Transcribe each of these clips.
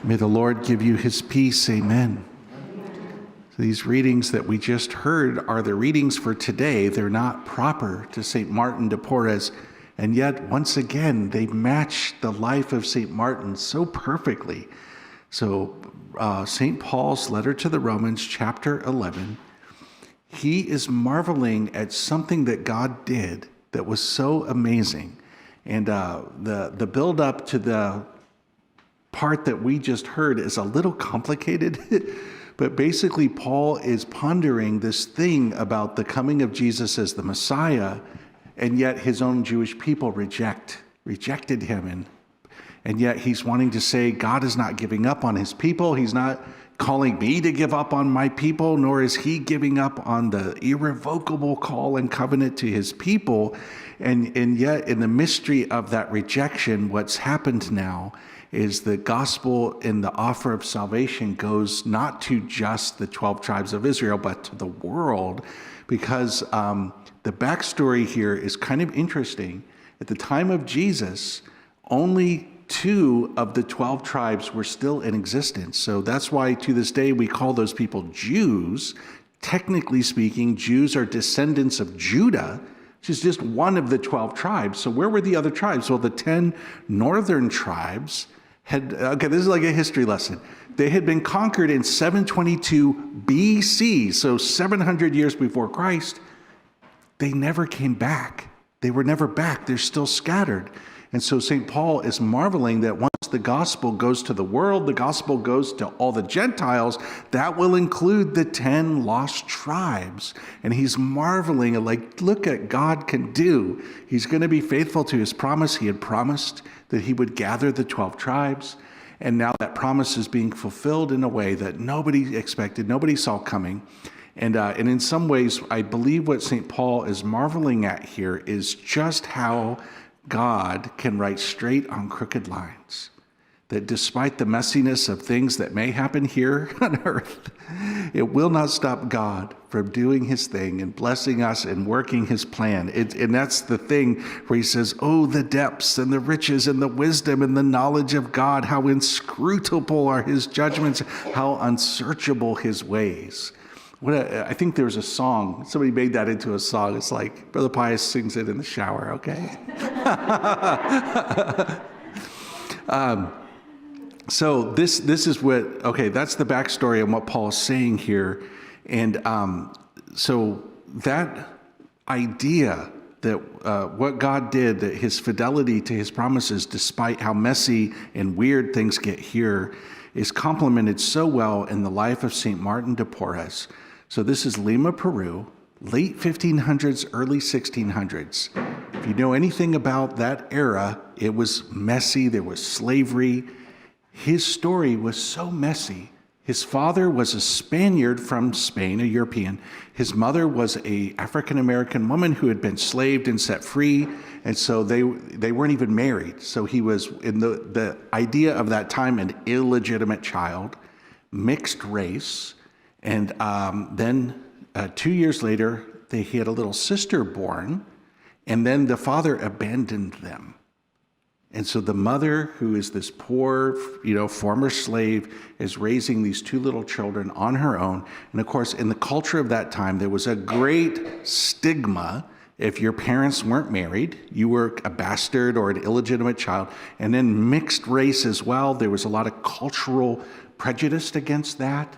May the Lord give you his peace. Amen. So these readings that we just heard are the readings for today. They're not proper to St. Martin de Porres, and yet, once again, they match the life of St. Martin so perfectly. So St. Paul's letter to the Romans, chapter 11, he is marveling at something that God did that was so amazing. And the build up to the part that we just heard is a little complicated, but basically Paul is pondering this thing about the coming of Jesus as the Messiah, and yet his own Jewish people rejected him, and yet he's wanting to say God is not giving up on his people. He's not calling me to give up on my people, nor is he giving up on the irrevocable call and covenant to his people. And yet in the mystery of that rejection, what's happened now is the gospel and the offer of salvation goes not to just the 12 tribes of Israel, but to the world, because the backstory here is kind of interesting. At the time of Jesus, only 2 of the 12 tribes were still in existence. So that's why to this day we call those people Jews. Technically speaking, Jews are descendants of Judah, which is just one of the 12 tribes. So where were the other tribes? Well, the 10 northern tribes this is like a history lesson. They had been conquered in 722 BC, so 700 years before Christ. They never came back. They were never back. They're still scattered. And so St. Paul is marveling that once the gospel goes to the world, the gospel goes to all the Gentiles, that will include the 10 lost tribes. And he's marveling, like, look at God can do. He's going to be faithful to his promise. He had promised that he would gather the 12 tribes. And now that promise is being fulfilled in a way that nobody expected, nobody saw coming. And in some ways, I believe what St. Paul is marveling at here is just how God can write straight on crooked lines. That despite the messiness of things that may happen here on earth, it will not stop God from doing his thing and blessing us and working his plan. And that's the thing where he says, oh, the depths and the riches and the wisdom and the knowledge of God, how inscrutable are his judgments, how unsearchable his ways. I think there's a song, somebody made that into a song. It's like, Brother Pius sings it in the shower, okay? So this is that's the backstory and what Paul is saying here. And so that idea that what God did, that his fidelity to his promises, despite how messy and weird things get here, is complemented so well in the life of St. Martin de Porres. So this is Lima, Peru, late 1500s, early 1600s. If you know anything about that era, it was messy, there was slavery. His story was so messy. His father was a Spaniard from Spain, a European. His mother was an African-American woman who had been enslaved and set free, and so they weren't even married. So he was, in the idea of that time, an illegitimate child, mixed race, and then 2 years later, he had a little sister born, and then the father abandoned them. And so the mother, who is this poor, former slave, is raising these 2 little children on her own. And of course, in the culture of that time, there was a great stigma. If your parents weren't married, you were a bastard or an illegitimate child. And then mixed race as well. There was a lot of cultural prejudice against that.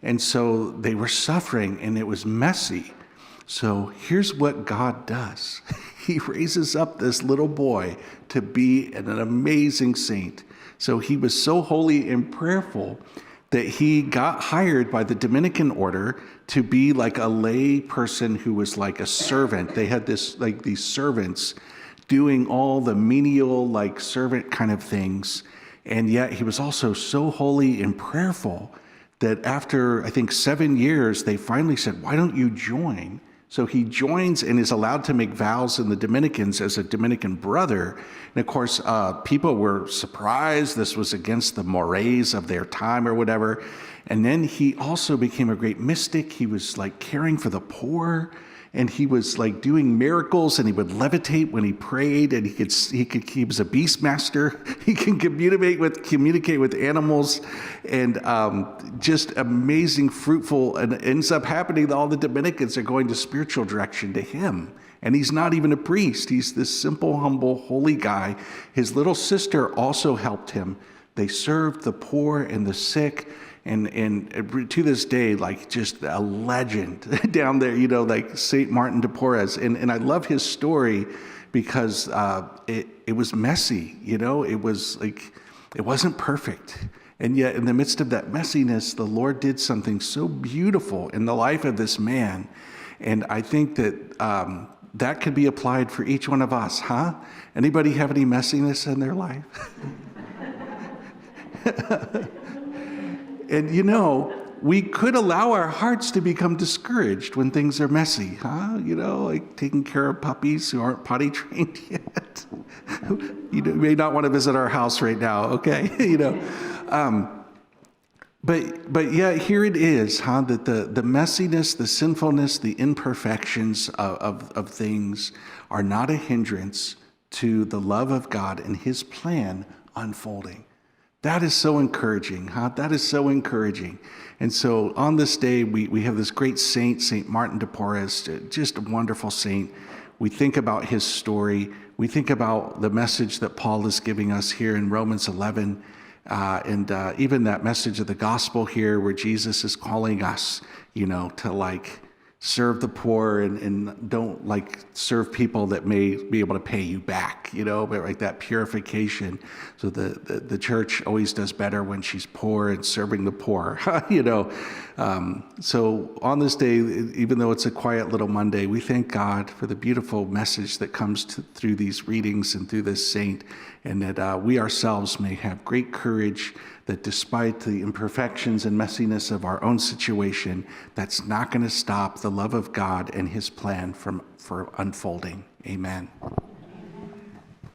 And so they were suffering, and it was messy. So here's what God does. He raises up this little boy to be an amazing saint. So he was so holy and prayerful that he got hired by the Dominican order to be like a lay person who was like a servant. They had these servants doing all the menial, like servant kind of things. And yet he was also so holy and prayerful that after, I think, 7 years, they finally said, why don't you join? So he joins and is allowed to make vows in the Dominicans as a Dominican brother. And of course, people were surprised. This was against the mores of their time or whatever. And then he also became a great mystic. He was like caring for the poor. and he was like doing miracles, and he would levitate when he prayed, and he was a beast master. He can communicate with animals, and just amazing, fruitful, and it ends up happening that all the Dominicans are going to spiritual direction to him. And he's not even a priest. He's this simple, humble, holy guy. His little sister also helped him. They served the poor and the sick. And to this day, like just a legend down there, like St. Martin de Porres. And I love his story because it was messy, it was like, it wasn't perfect. And yet in the midst of that messiness, the Lord did something so beautiful in the life of this man. And I think that that could be applied for each one of us, huh? Anybody have any messiness in their life? And we could allow our hearts to become discouraged when things are messy, huh? Like taking care of puppies who aren't potty trained yet. You may not want to visit our house right now, okay? But yeah, here it is, huh? That the messiness, the sinfulness, the imperfections of things are not a hindrance to the love of God and his plan unfolding. That is so encouraging, huh? That is so encouraging. And so on this day, we have this great saint, St. Martin de Porres, just a wonderful saint. We think about his story. We think about the message that Paul is giving us here in Romans 11, and even that message of the gospel here where Jesus is calling us, to like serve the poor and don't like serve people that may be able to pay you back, but like that purification. So the church always does better when she's poor and serving the poor, So on this day, even though it's a quiet little Monday, we thank God for the beautiful message that comes through these readings and through this saint, and that we ourselves may have great courage that despite the imperfections and messiness of our own situation, that's not going to stop the love of God and his plan for unfolding. Amen.